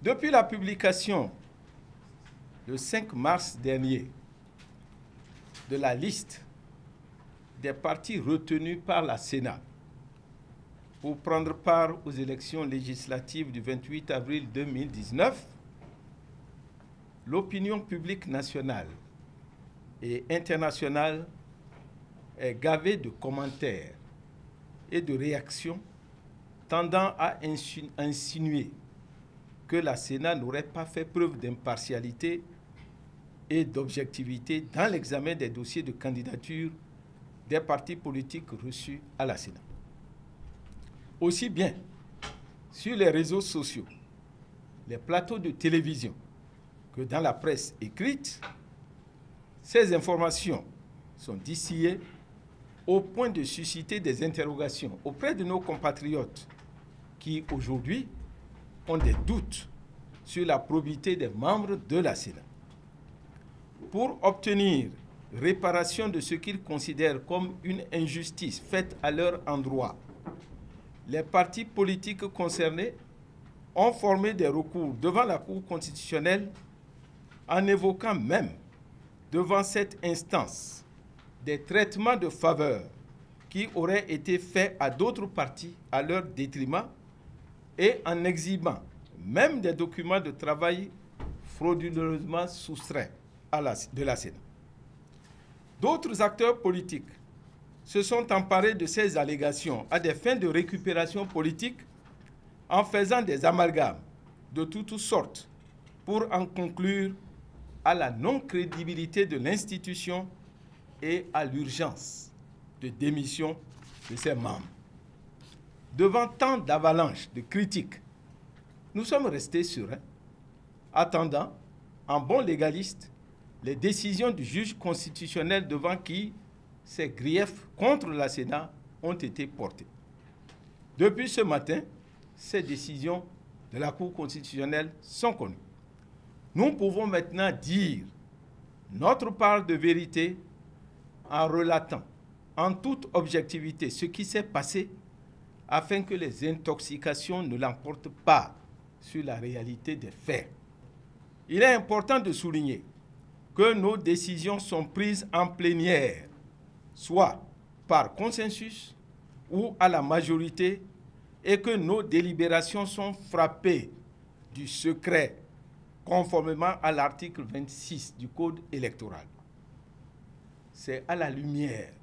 Depuis la publication le 5 mars dernier de la liste des partis retenus par la Sénat pour prendre part aux élections législatives du 28 avril 2019, l'opinion publique nationale et internationale est gavée de commentaires et de réactions tendant à insinuer que la Sénat n'aurait pas fait preuve d'impartialité et d'objectivité dans l'examen des dossiers de candidature des partis politiques reçus à la Sénat. Aussi bien sur les réseaux sociaux, les plateaux de télévision que dans la presse écrite, ces informations sont distillées au point de susciter des interrogations auprès de nos compatriotes qui, aujourd'hui, ont des doutes sur la probité des membres de la Sénat. Pour obtenir réparation de ce qu'ils considèrent comme une injustice faite à leur endroit, les partis politiques concernés ont formé des recours devant la Cour constitutionnelle en évoquant même devant cette instance des traitements de faveur qui auraient été faits à d'autres partis à leur détriment et en exhibant même des documents de travail frauduleusement soustraits de la Sénat. D'autres acteurs politiques se sont emparés de ces allégations à des fins de récupération politique en faisant des amalgames de toutes sortes pour en conclure à la non-crédibilité de l'institution et à l'urgence de démission de ses membres. Devant tant d'avalanches de critiques, nous sommes restés sereins, attendant, en bons légalistes, les décisions du juge constitutionnel devant qui ces griefs contre la Sénat ont été portés. Depuis ce matin, ces décisions de la Cour constitutionnelle sont connues. Nous pouvons maintenant dire notre part de vérité en relatant en toute objectivité ce qui s'est passé afin que les intoxications ne l'emportent pas sur la réalité des faits. Il est important de souligner que nos décisions sont prises en plénière, soit par consensus ou à la majorité, et que nos délibérations sont frappées du secret conformément à l'article 26 du Code électoral. C'est à la lumière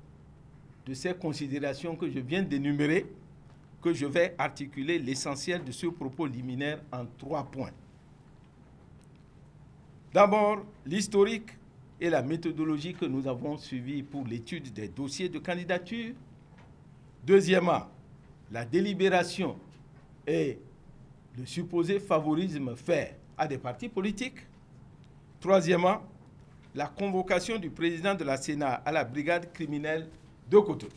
de ces considérations que je viens d'énumérer que je vais articuler l'essentiel de ce propos liminaire en 3 points. D'abord, l'historique et la méthodologie que nous avons suivie pour l'étude des dossiers de candidature. Deuxièmement, la délibération et le supposé favorisme fait à des partis politiques. Troisièmement, la convocation du président de la Sénat à la brigade criminelle de Cotonou.